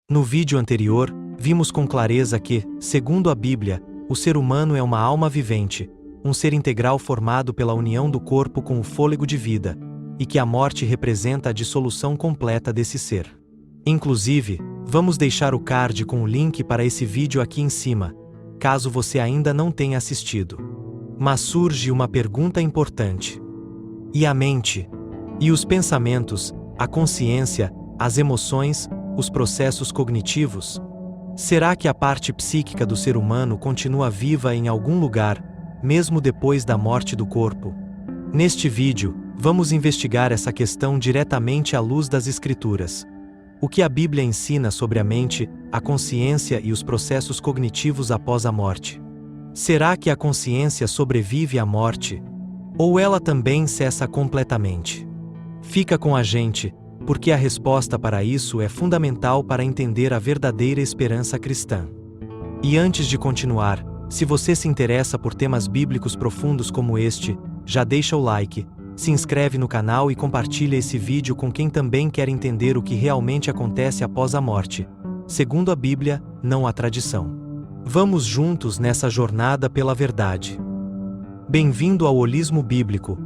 No vídeo anterior, vimos com clareza que, segundo a Bíblia, o ser humano é uma alma vivente, um ser integral formado pela união do corpo com o fôlego de vida, e que a morte representa a dissolução completa desse ser. Inclusive, vamos deixar o card com o link para esse vídeo aqui em cima, caso você ainda não tenha assistido. Mas surge uma pergunta importante. E a mente? E os pensamentos, a consciência, as emoções, os processos cognitivos? Será que a parte psíquica do ser humano continua viva em algum lugar, mesmo depois da morte do corpo? Neste vídeo, vamos investigar essa questão diretamente à luz das Escrituras. O que a Bíblia ensina sobre a mente, a consciência e os processos cognitivos após a morte? Será que a consciência sobrevive à morte? Ou ela também cessa completamente? Fica com a gente, porque a resposta para isso é fundamental para entender a verdadeira esperança cristã. E antes de continuar, se você se interessa por temas bíblicos profundos como este, já deixa o like, se inscreve no canal e compartilha esse vídeo com quem também quer entender o que realmente acontece após a morte, segundo a Bíblia, não a tradição. Vamos juntos nessa jornada pela verdade. Bem-vindo ao Holismo Bíblico.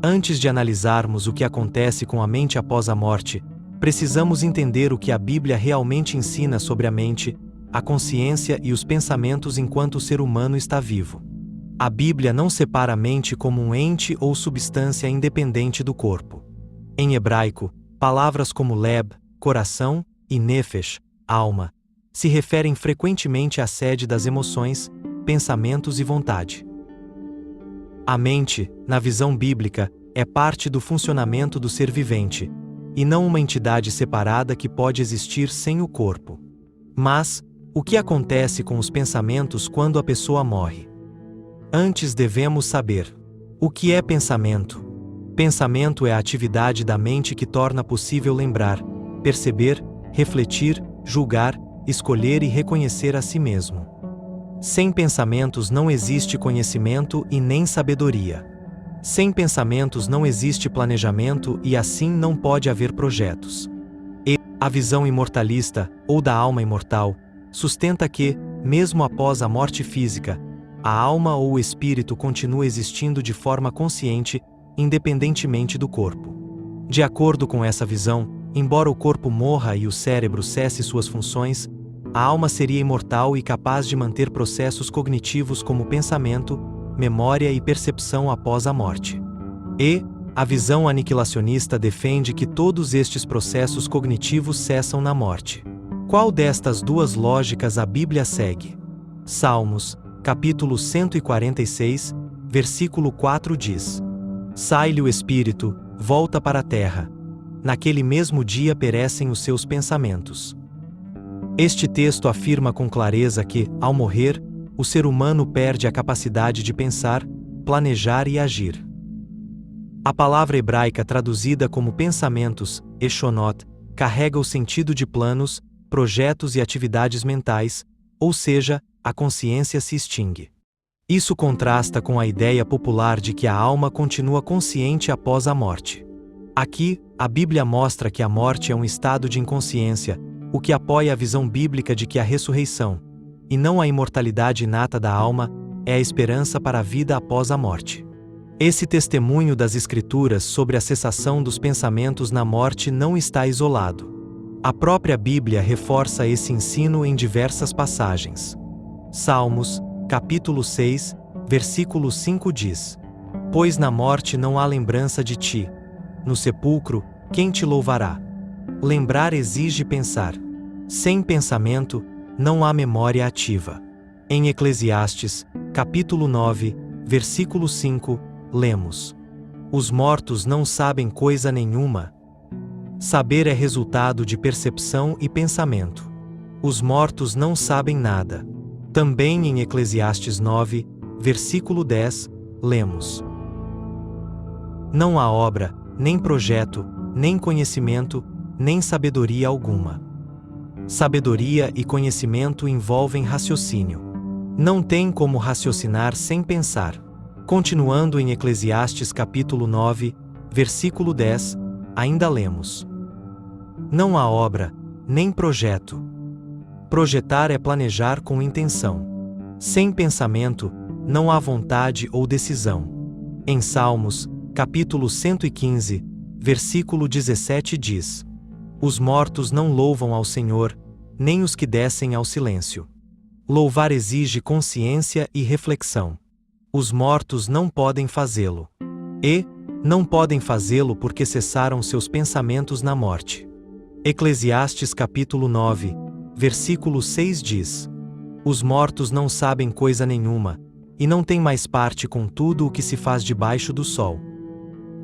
Antes de analisarmos o que acontece com a mente após a morte, precisamos entender o que a Bíblia realmente ensina sobre a mente, a consciência e os pensamentos enquanto o ser humano está vivo. A Bíblia não separa a mente como um ente ou substância independente do corpo. Em hebraico, palavras como leb, coração, e nefesh, alma, se referem frequentemente à sede das emoções, pensamentos e vontade. A mente, na visão bíblica, é parte do funcionamento do ser vivente, e não uma entidade separada que pode existir sem o corpo. Mas, o que acontece com os pensamentos quando a pessoa morre? Antes devemos saber: o que é pensamento? Pensamento é a atividade da mente que torna possível lembrar, perceber, refletir, julgar, escolher e reconhecer a si mesmo. Sem pensamentos não existe conhecimento e nem sabedoria. Sem pensamentos não existe planejamento e assim não pode haver projetos. E a visão imortalista, ou da alma imortal, sustenta que, mesmo após a morte física, a alma ou o espírito continua existindo de forma consciente, independentemente do corpo. De acordo com essa visão, embora o corpo morra e o cérebro cesse suas funções, a alma seria imortal e capaz de manter processos cognitivos como pensamento, memória e percepção após a morte. E a visão aniquilacionista defende que todos estes processos cognitivos cessam na morte. Qual destas duas lógicas a Bíblia segue? Salmos, capítulo 146, versículo 4 diz: Sai-lhe o espírito, volta para a terra. Naquele mesmo dia perecem os seus pensamentos. Este texto afirma com clareza que, ao morrer, o ser humano perde a capacidade de pensar, planejar e agir. A palavra hebraica traduzida como pensamentos, eshonot, carrega o sentido de planos, projetos e atividades mentais, ou seja, a consciência se extingue. Isso contrasta com a ideia popular de que a alma continua consciente após a morte. Aqui, a Bíblia mostra que a morte é um estado de inconsciência, o que apoia a visão bíblica de que a ressurreição, e não a imortalidade inata da alma, é a esperança para a vida após a morte. Esse testemunho das Escrituras sobre a cessação dos pensamentos na morte não está isolado. A própria Bíblia reforça esse ensino em diversas passagens. Salmos, capítulo 6, versículo 5 diz: Pois na morte não há lembrança de ti. No sepulcro, quem te louvará? Lembrar exige pensar. Sem pensamento, não há memória ativa. Em Eclesiastes, capítulo 9, versículo 5, lemos: Os mortos não sabem coisa nenhuma. Saber é resultado de percepção e pensamento. Os mortos não sabem nada. Também em Eclesiastes 9, versículo 10, lemos: Não há obra, nem projeto, nem conhecimento, nem sabedoria alguma. Sabedoria e conhecimento envolvem raciocínio. Não tem como raciocinar sem pensar. Continuando em Eclesiastes capítulo 9, versículo 10, ainda lemos: Não há obra, nem projeto. Projetar é planejar com intenção. Sem pensamento, não há vontade ou decisão. Em Salmos, capítulo 115, versículo 17 diz: Os mortos não louvam ao Senhor, nem os que descem ao silêncio. Louvar exige consciência e reflexão. Os mortos não podem fazê-lo. E não podem fazê-lo porque cessaram seus pensamentos na morte. Eclesiastes capítulo 9, versículo 6 diz: Os mortos não sabem coisa nenhuma, e não têm mais parte com tudo o que se faz debaixo do sol.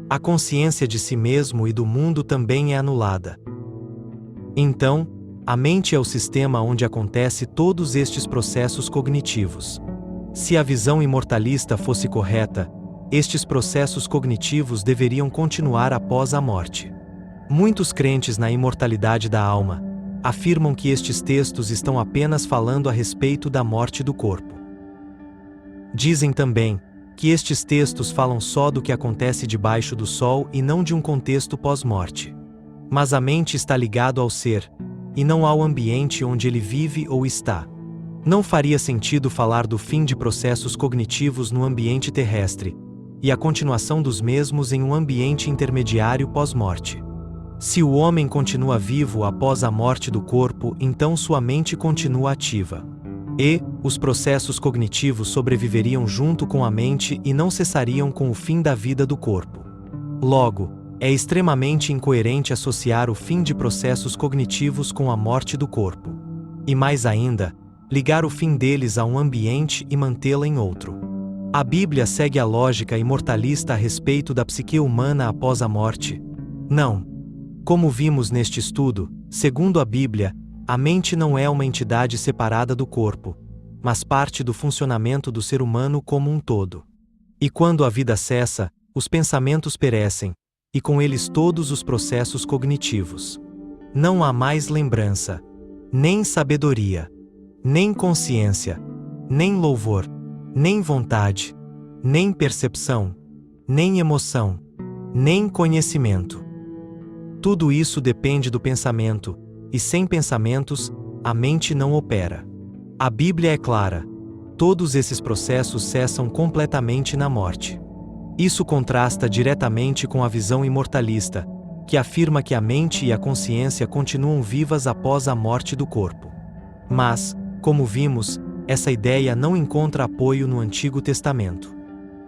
A consciência de si mesmo e do mundo também é anulada. Então, a mente é o sistema onde acontece todos estes processos cognitivos. Se a visão imortalista fosse correta, estes processos cognitivos deveriam continuar após a morte. Muitos crentes na imortalidade da alma afirmam que estes textos estão apenas falando a respeito da morte do corpo. Dizem também que estes textos falam só do que acontece debaixo do sol e não de um contexto pós-morte. Mas a mente está ligada ao ser, e não ao ambiente onde ele vive ou está. Não faria sentido falar do fim de processos cognitivos no ambiente terrestre, e a continuação dos mesmos em um ambiente intermediário pós-morte. Se o homem continua vivo após a morte do corpo, então sua mente continua ativa. E os processos cognitivos sobreviveriam junto com a mente e não cessariam com o fim da vida do corpo. Logo, é extremamente incoerente associar o fim de processos cognitivos com a morte do corpo. E mais ainda, ligar o fim deles a um ambiente e mantê-la em outro. A Bíblia segue a lógica imortalista a respeito da psique humana após a morte? Não. Como vimos neste estudo, segundo a Bíblia, a mente não é uma entidade separada do corpo, mas parte do funcionamento do ser humano como um todo. E quando a vida cessa, os pensamentos perecem, e com eles todos os processos cognitivos. Não há mais lembrança, nem sabedoria, nem consciência, nem louvor, nem vontade, nem percepção, nem emoção, nem conhecimento. Tudo isso depende do pensamento, e sem pensamentos, a mente não opera. A Bíblia é clara: todos esses processos cessam completamente na morte. Isso contrasta diretamente com a visão imortalista, que afirma que a mente e a consciência continuam vivas após a morte do corpo. Mas, como vimos, essa ideia não encontra apoio no Antigo Testamento.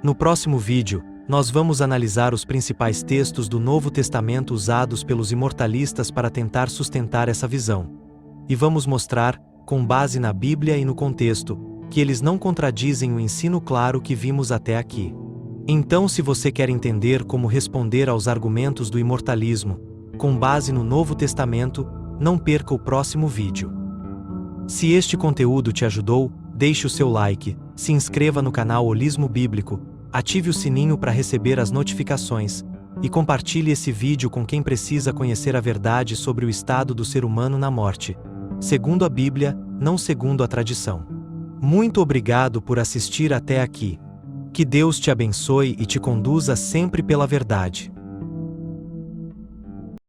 No próximo vídeo, nós vamos analisar os principais textos do Novo Testamento usados pelos imortalistas para tentar sustentar essa visão. E vamos mostrar, com base na Bíblia e no contexto, que eles não contradizem o ensino claro que vimos até aqui. Então, se você quer entender como responder aos argumentos do imortalismo, com base no Novo Testamento, não perca o próximo vídeo. Se este conteúdo te ajudou, deixe o seu like, se inscreva no canal Holismo Bíblico, ative o sininho para receber as notificações, e compartilhe esse vídeo com quem precisa conhecer a verdade sobre o estado do ser humano na morte, segundo a Bíblia, não segundo a tradição. Muito obrigado por assistir até aqui. Que Deus te abençoe e te conduza sempre pela verdade.